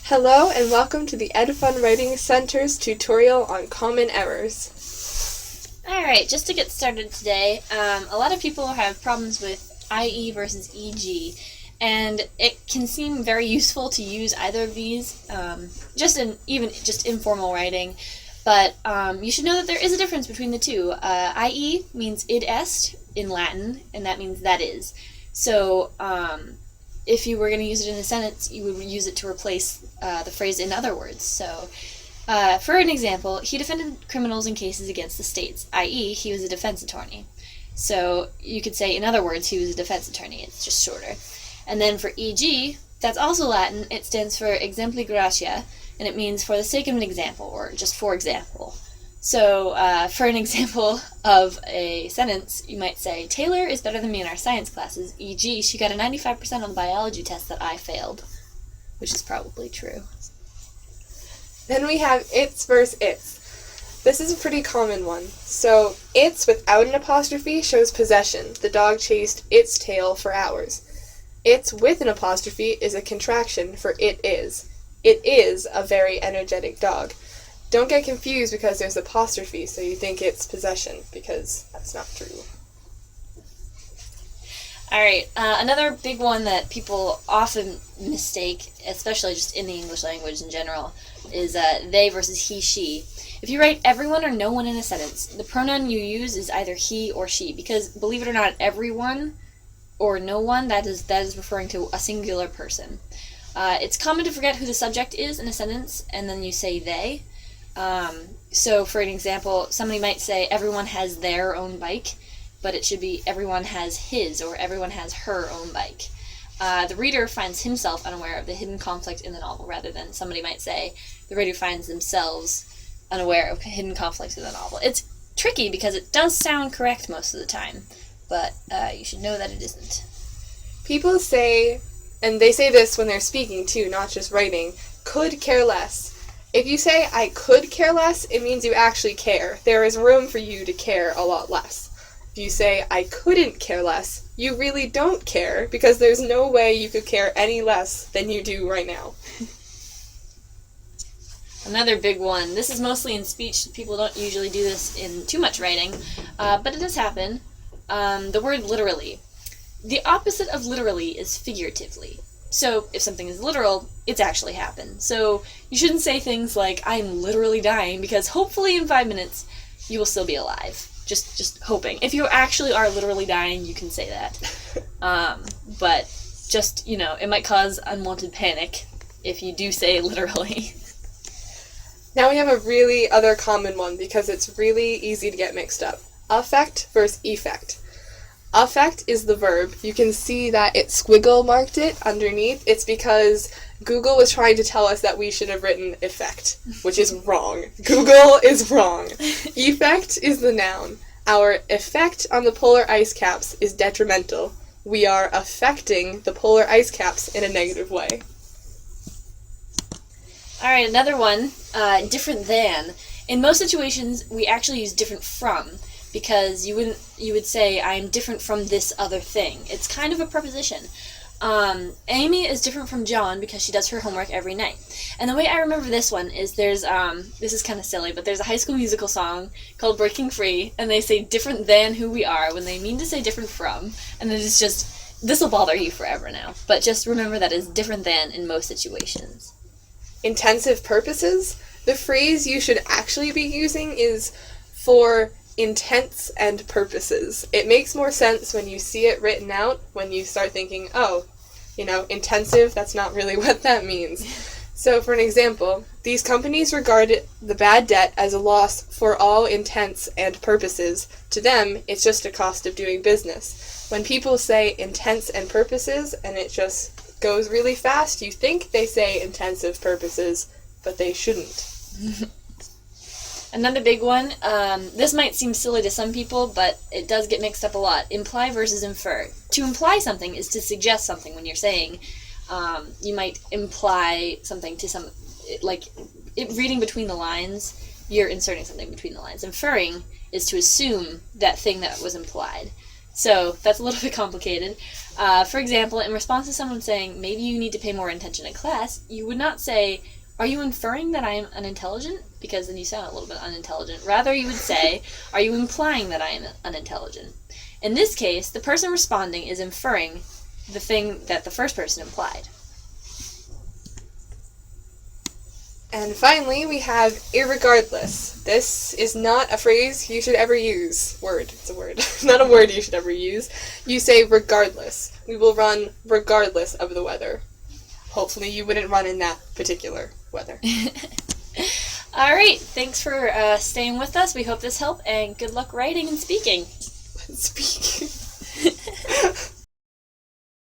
Hello and welcome to the Edfund Writing Center's tutorial on common errors. Alright, just to get started today, a lot of people have problems with IE versus EG, and it can seem very useful to use either of these, just in informal writing, but you should know that there is a difference between the two. IE means id est in Latin, and that means that is. So, if you were going to use it in a sentence, you would use it to replace the phrase in other words. So, for an example, he defended criminals in cases against the states, i.e., he was a defense attorney. So, you could say, in other words, he was a defense attorney. It's just shorter. And then for EG, that's also Latin. It stands for exempli gratia, and it means for the sake of an example, or just for example. So, for an example of a sentence, you might say, Taylor is better than me in our science classes, e.g., she got a 95% on the biology test that I failed, which is probably true. Then we have its versus its. This is a pretty common one. So, its without an apostrophe shows possession. The dog chased its tail for hours. Its with an apostrophe is a contraction for it is. It is a very energetic dog. Don't get confused because there's apostrophe, so you think it's possession, because that's not true. Alright, another big one that people often mistake, especially just in the English language in general, is they versus he, she. If you write everyone or no one in a sentence, the pronoun you use is either he or she, because believe it or not, everyone or no one, that is referring to a singular person. It's common to forget who the subject is in a sentence, and then you say they. So, for an example, somebody might say everyone has their own bike, but it should be everyone has his or everyone has her own bike. The reader finds himself unaware of the hidden conflict in the novel, rather than somebody might say the reader finds themselves unaware of hidden conflict in the novel. It's tricky because it does sound correct most of the time, but you should know that it isn't. People say, and they say this when they're speaking too, not just writing, could care less. If you say, I could care less, it means you actually care. There is room for you to care a lot less. If you say, I couldn't care less, you really don't care, because there's no way you could care any less than you do right now. Another big one. This is mostly in speech. People don't usually do this in too much writing, but it does happen. The word literally. The opposite of literally is figuratively. So, if something is literal, it's actually happened. So, you shouldn't say things like, I'm literally dying, because hopefully in 5 minutes, you will still be alive. Just hoping. If you actually are literally dying, you can say that. But, just, it might cause unwanted panic if you do say literally. Now we have a really other common one, because it's really easy to get mixed up. Affect versus effect. Affect is the verb. You can see that it squiggle marked it underneath. It's because Google was trying to tell us that we should have written effect, which is wrong. Google is wrong. Effect is the noun. Our effect on the polar ice caps is detrimental. We are affecting the polar ice caps in a negative way. Alright, another one, different than. In most situations, we actually use different from, because you would say, I'm different from this other thing. It's kind of a preposition. Amy is different from John because she does her homework every night. And the way I remember this one is this is kind of silly, but there's a High School Musical song called Breaking Free, and they say different than who we are when they mean to say different from, and it is just, this will bother you forever now. But just remember that it's different than in most situations. Intensive purposes. The phrase you should actually be using is for intents and purposes. It makes more sense when you see it written out, when you start thinking, oh, intensive, that's not really what that means. So, for an example, these companies regard the bad debt as a loss for all intents and purposes. To them, it's just a cost of doing business. When people say intents and purposes, and it just goes really fast, you think they say intensive purposes, but they shouldn't. Another big one, this might seem silly to some people, but it does get mixed up a lot. Imply versus infer. To imply something is to suggest something when you're saying. You might imply something to reading between the lines, you're inserting something between the lines. Inferring is to assume that thing that was implied. So that's a little bit complicated. For example, in response to someone saying, maybe you need to pay more attention in class, you would not say, are you inferring that I am unintelligent? Because then you sound a little bit unintelligent. Rather, you would say, are you implying that I am unintelligent? In this case, the person responding is inferring the thing that the first person implied. And finally, we have irregardless. This is not a phrase you should ever use. Word. It's a word. Not a word you should ever use. You say regardless. We will run regardless of the weather. Hopefully you wouldn't run in that particular weather. Alright, thanks for staying with us. We hope this helped, and good luck writing and speaking. Speaking.